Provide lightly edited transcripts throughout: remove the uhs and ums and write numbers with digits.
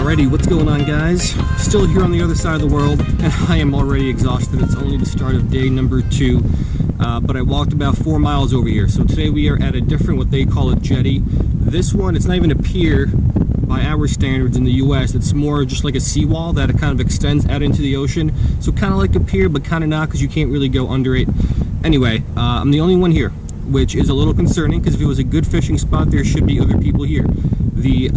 Alrighty, what's going on, guys? Still here on the other side of the world, and I am already exhausted. It's only the start of day number 2, but I walked about 4 miles over here. So today we are at a different, what they call a jetty. This one, it's not even a pier by our standards in the US. It's more just like a seawall that it kind of extends out into the ocean. So kind of like a pier, but kind of not, because you can't really go under it. Anyway, I'm the only one here, which is a little concerning, because if it was a good fishing spot, there should be other people here. The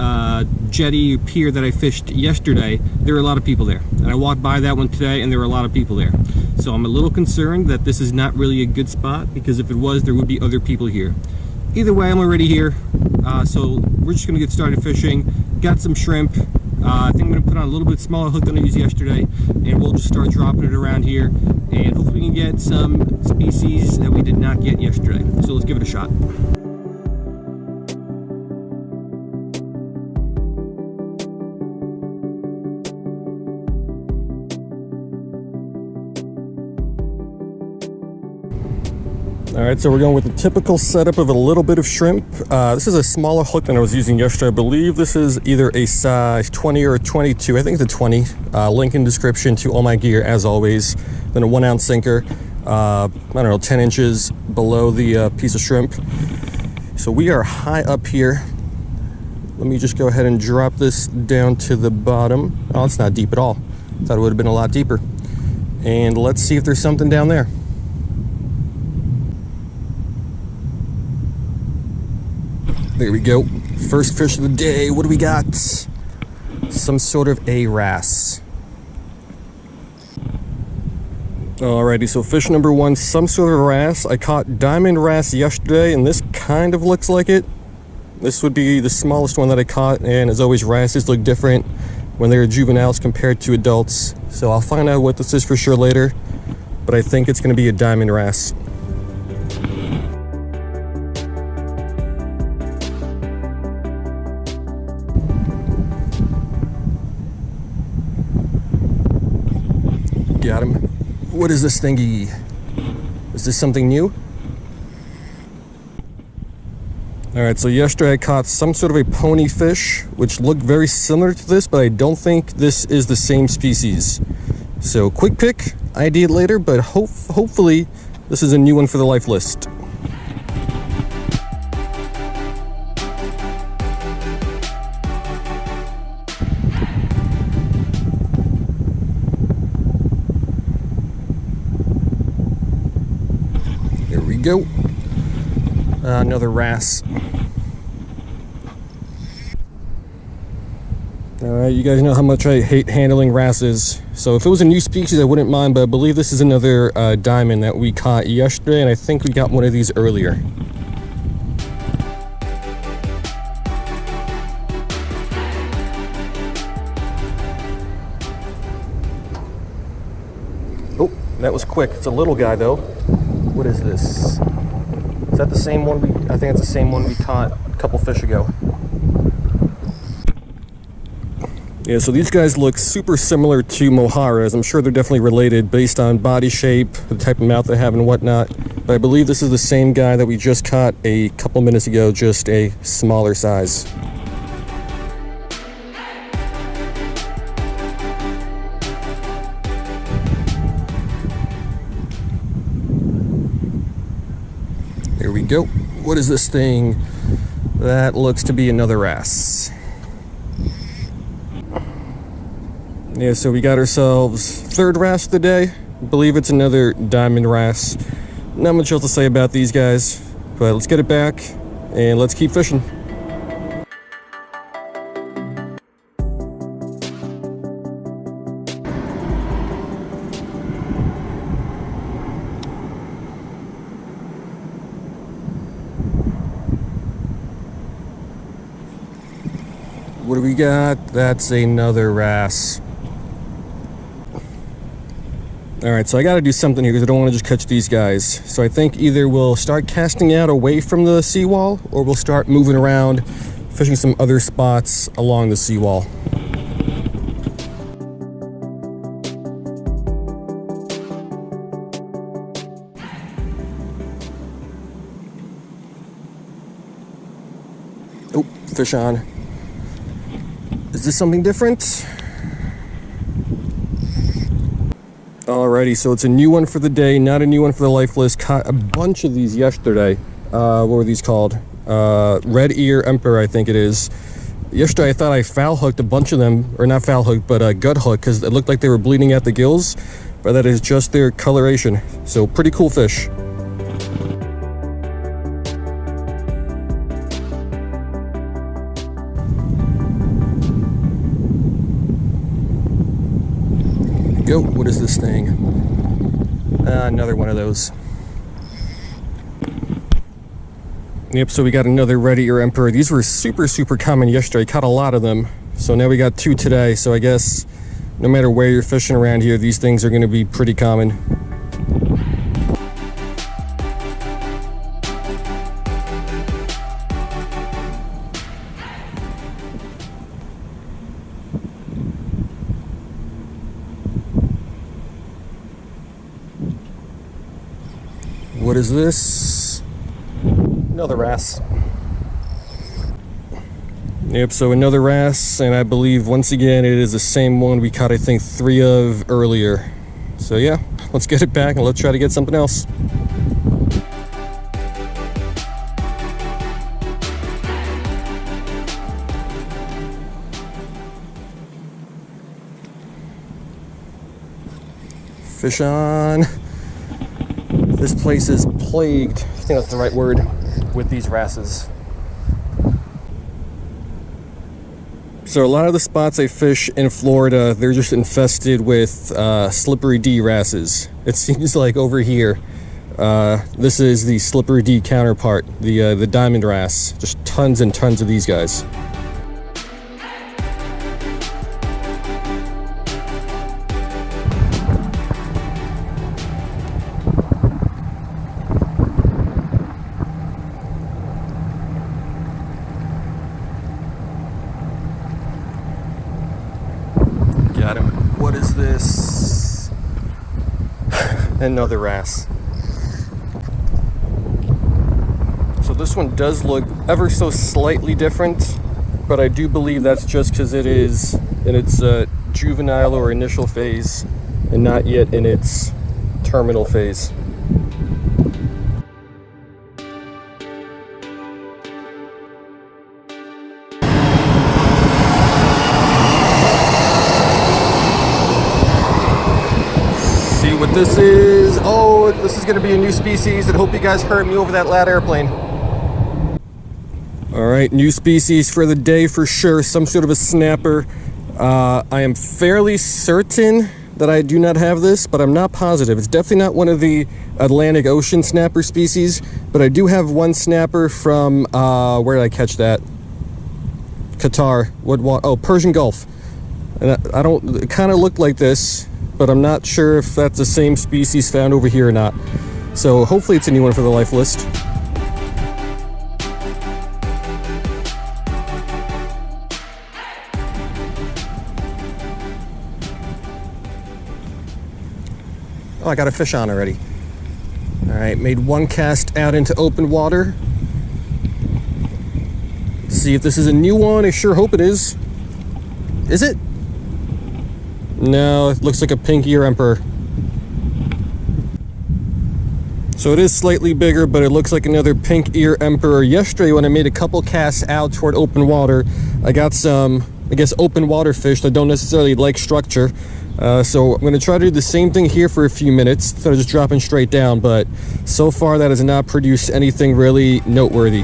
jetty pier that I fished yesterday, there were a lot of people there. And I walked by that one today, and there were a lot of people there. So I'm a little concerned that this is not really a good spot, because if it was, there would be other people here. Either way, I'm already here. So we're just gonna get started fishing. Got some shrimp. I think I'm gonna put on a little bit smaller hook than I used yesterday, and we'll just start dropping it around here, and hopefully we can get some species that we did not get yesterday. So let's give it a shot. Alright, so we're going with the typical setup of a little bit of shrimp. This is a smaller hook than I was using yesterday. I believe this is either a size 20 or a 22. I think it's a 20. Link in description to all my gear, as always. Then a 1 ounce sinker. I don't know, 10 inches below the piece of shrimp. So we are high up here. Let me just go ahead and drop this down to the bottom. Oh, it's not deep at all. Thought it would have been a lot deeper. And let's see if there's something down there. There we go. First fish of the day. What do we got? Some sort of a wrasse. Alrighty, so fish number 1, some sort of wrasse. I caught diamond wrasse yesterday, and this kind of looks like it. This would be the smallest one that I caught, and as always, wrasses look different when they're juveniles compared to adults. So I'll find out what this is for sure later, but I think it's going to be a diamond wrasse. Got him. What is this thingy? Is this something new? Alright, so yesterday I caught some sort of a pony fish, which looked very similar to this, but I don't think this is the same species. So quick pick, ID it later, but hopefully this is a new one for the life list. Go. Another wrasse. Alright, you guys know how much I hate handling wrasses. So if it was a new species, I wouldn't mind, but I believe this is another diamond that we caught yesterday, and I think we got one of these earlier. Oh, that was quick. It's a little guy, though. What is this? Is that the same one I think it's the same one we caught a couple fish ago. Yeah, so these guys look super similar to moharas. I'm sure they're definitely related based on body shape, the type of mouth they have and whatnot. But I believe this is the same guy that we just caught a couple minutes ago, just a smaller size. Here we go. What is this thing? That looks to be another wrasse. Yeah, so we got ourselves third wrasse of the day. I believe it's another diamond wrasse. Not much else to say about these guys, but let's get it back and let's keep fishing. What do we got? That's another wrasse. Alright, so I gotta do something here because I don't want to just catch these guys. So I think either we'll start casting out away from the seawall, or we'll start moving around, fishing some other spots along the seawall. Oh, fish on. Is this something different? Alrighty, so it's a new one for the day, not a new one for the life list. Caught a bunch of these yesterday. What were these called? Red ear emperor, I think it is. Yesterday I thought I foul hooked a bunch of them, or not foul hooked, but gut hook, because it looked like they were bleeding at the gills, but that is just their coloration. So pretty cool fish. Go. What is this thing? Another one of those. Yep, so we got another red ear emperor. These were super common yesterday. Caught a lot of them. So now we got 2 today. So I guess no matter where you're fishing around here, these things are going to be pretty common. What is this? Another wrasse. Yep, so another wrasse, and I believe once again it is the same one we caught, I think, 3 of earlier. So yeah, let's get it back and let's try to get something else. Fish on. This place is plagued, I think that's the right word, with these wrasses. So a lot of the spots I fish in Florida, they're just infested with slippery D wrasses. It seems like over here, this is the slippery D counterpart, the diamond wrasse. Just tons and tons of these guys. Got him. What is this? Another wrasse. So this one does look ever so slightly different, but I do believe that's just because it is in its juvenile or initial phase and not yet in its terminal phase. What this is, oh, this is going to be a new species, and hope you guys heard me over that loud airplane. All right, new species for the day for sure, some sort of a snapper. I am fairly certain that I do not have this, but I'm not positive. It's definitely not one of the Atlantic Ocean snapper species, but I do have one snapper from, where did I catch that? Qatar. Oh, Persian Gulf. And I don't, it kind of looked like this, but I'm not sure if that's the same species found over here or not. So hopefully it's a new one for the life list. Oh, I got a fish on already. All right, made one cast out into open water. Let's see if this is a new one. I sure hope it is. Is it? No, it looks like a pink ear emperor. So it is slightly bigger, but it looks like another pink ear emperor. Yesterday, when I made a couple casts out toward open water, I got some, I guess, open water fish that don't necessarily like structure. So I'm going to try to do the same thing here for a few minutes instead of just dropping straight down, but so far that has not produced anything really noteworthy.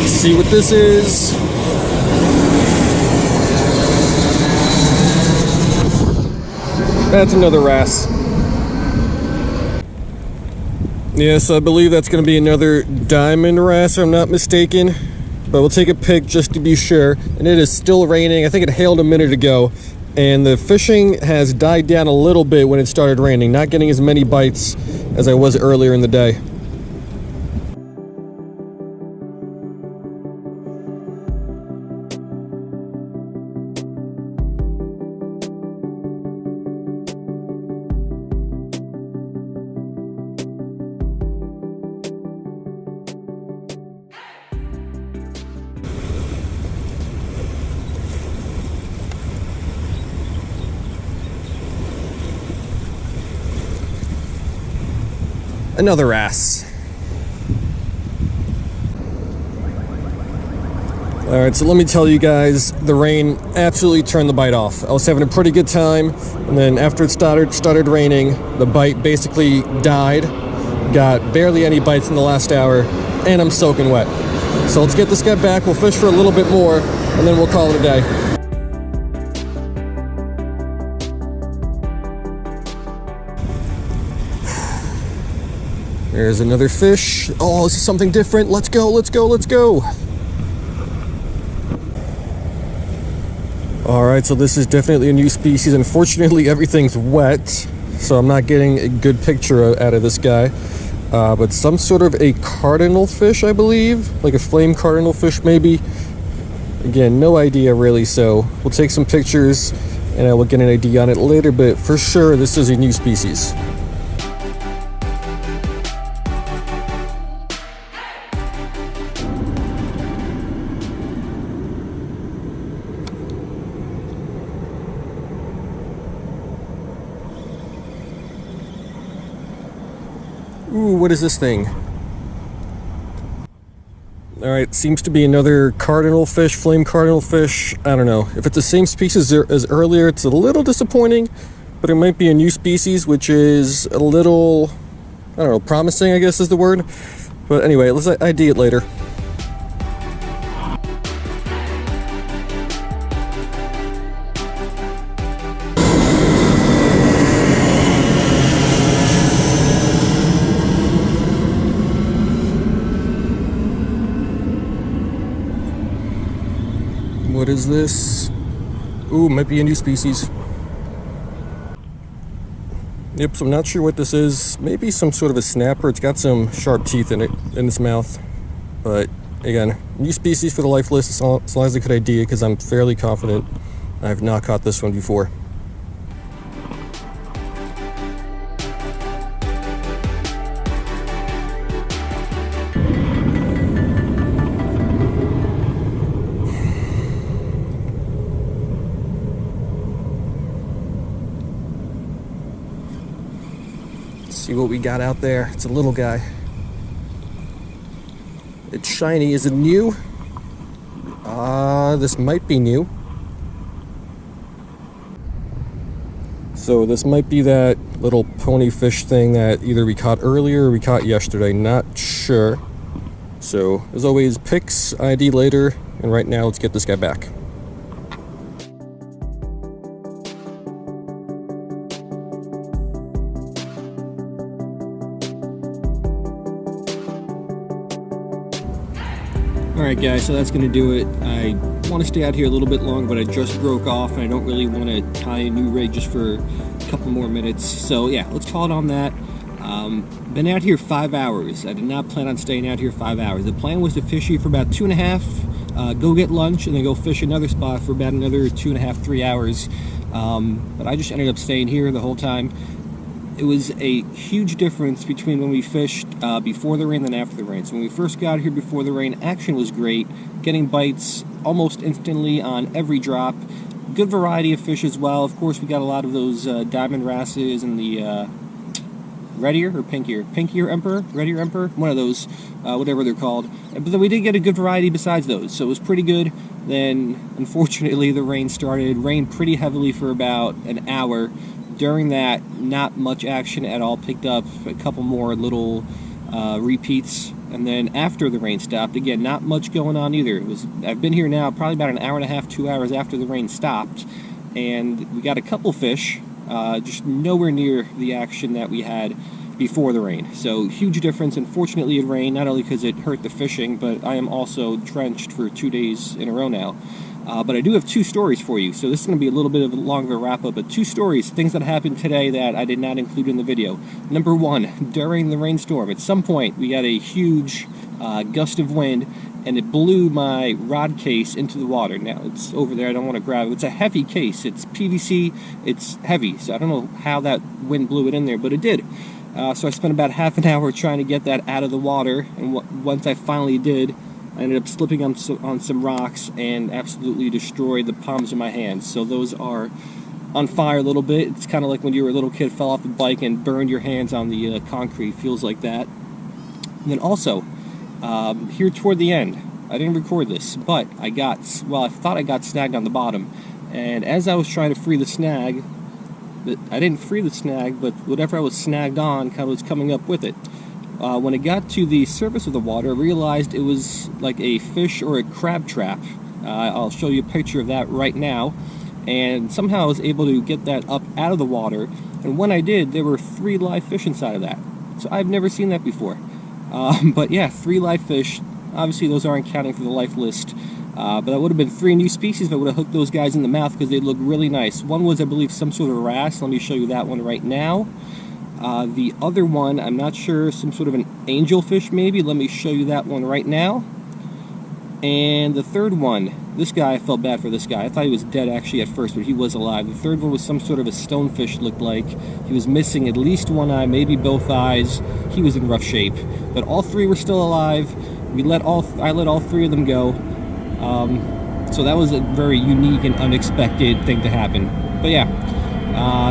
See what this is. That's another wrasse. Yes, I believe that's going to be another diamond wrasse, if I'm not mistaken. But we'll take a pic just to be sure. And it is still raining. I think it hailed a minute ago. And the fishing has died down a little bit when it started raining. Not getting as many bites as I was earlier in the day. another wrasse. Alright, so let me tell you guys, the rain absolutely turned the bite off. I was having a pretty good time, and then after it started raining, the bite basically died. Got barely any bites in the last hour, and I'm soaking wet. So let's get this guy back, we'll fish for a little bit more, and then we'll call it a day. There's another fish. Oh, this is something different. Let's go, let's go, let's go. Alright, so this is definitely a new species. Unfortunately, everything's wet, so I'm not getting a good picture out of this guy. But some sort of a cardinal fish, I believe. Like a flame cardinal fish, maybe. Again, no idea really, so we'll take some pictures and I will get an idea on it later, but for sure, this is a new species. Ooh, what is this thing? Alright, seems to be another cardinal fish, flame cardinal fish. I don't know. If it's the same species as earlier, it's a little disappointing, but it might be a new species, which is a little, I don't know, promising, I guess is the word. But anyway, let's ID it later. What is this? Ooh, might be a new species. Yep, so I'm not sure what this is. Maybe some sort of a snapper. It's got some sharp teeth in it, in its mouth. But again, new species for the life list, as long as I could ID it, because I'm fairly confident I have not caught this one before. See what we got out there. It's a little guy. It's shiny. Is it new? This might be new. So this might be that little pony fish thing that either we caught earlier or we caught yesterday. Not sure. So as always, pics, ID later, and right now let's get this guy back. Alright guys, so that's going to do it. I want to stay out here a little bit longer, but I just broke off and I don't really want to tie a new rig just for a couple more minutes. So yeah, let's call it on that. Been out here 5 hours. I did not plan on staying out here 5 hours. The plan was to fish here for about 2.5, go get lunch, and then go fish another spot for about another 2.5, 3 hours. But I just ended up staying here the whole time. It was a huge difference between when we fished before the rain and after the rain. So when we first got here before the rain, action was great, getting bites almost instantly on every drop. Good variety of fish as well. Of course, we got a lot of those diamond wrasses and the red ear or pink ear? Pink ear emperor? Red ear emperor? One of those, whatever they're called. But then we did get a good variety besides those, so it was pretty good. Then, unfortunately, the rain started. It rained pretty heavily for about an hour. During that, not much action at all. Picked up a couple more little repeats, and then after the rain stopped, again, not much going on either. I've been here now probably about an hour and a half, 2 hours after the rain stopped, and we got a couple fish, just nowhere near the action that we had before the rain. So huge difference. Unfortunately, it rained, not only because it hurt the fishing, but I am also drenched for 2 days in a row now. But I do have 2 stories for you, so this is going to be a little bit of a longer wrap-up, but 2 stories, things that happened today that I did not include in the video. Number 1, during the rainstorm, at some point we got a huge gust of wind, and it blew my rod case into the water. Now, it's over there, I don't want to grab it. It's a heavy case, it's PVC, it's heavy, so I don't know how that wind blew it in there, but it did. So I spent about half an hour trying to get that out of the water, and once I finally did, I ended up slipping on some rocks and absolutely destroyed the palms of my hands. So those are on fire a little bit. It's kind of like when you were a little kid, fell off the bike and burned your hands on the concrete. Feels like that. And then also, here toward the end, I didn't record this, but I thought I got snagged on the bottom. And as I was trying to free the snag, I didn't free the snag, but whatever I was snagged on kind of was coming up with it. When it got to the surface of the water, I realized it was like a fish or a crab trap. I'll show you a picture of that right now. And somehow I was able to get that up out of the water. And when I did, there were 3 live fish inside of that. So I've never seen that before. But yeah, 3 live fish. Obviously, those aren't counting for the life list. But that would have been 3 new species if I would have hooked those guys in the mouth because they look really nice. One was, I believe, some sort of wrasse. Let me show you that one right now. The other one, I'm not sure, some sort of an angelfish maybe. Let me show you that one right now. And the third one, this guy, I felt bad for this guy. I thought he was dead actually at first, but he was alive. The third one was some sort of a stonefish, looked like. He was missing at least one eye, maybe both eyes. He was in rough shape. But all 3 were still alive. I let all 3 of them go. So that was a very unique and unexpected thing to happen. But yeah,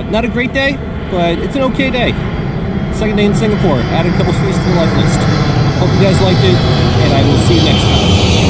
not a great day, but it's an okay day. Second day in Singapore. Added a couple streets to the life list. Hope you guys liked it, and I will see you next time.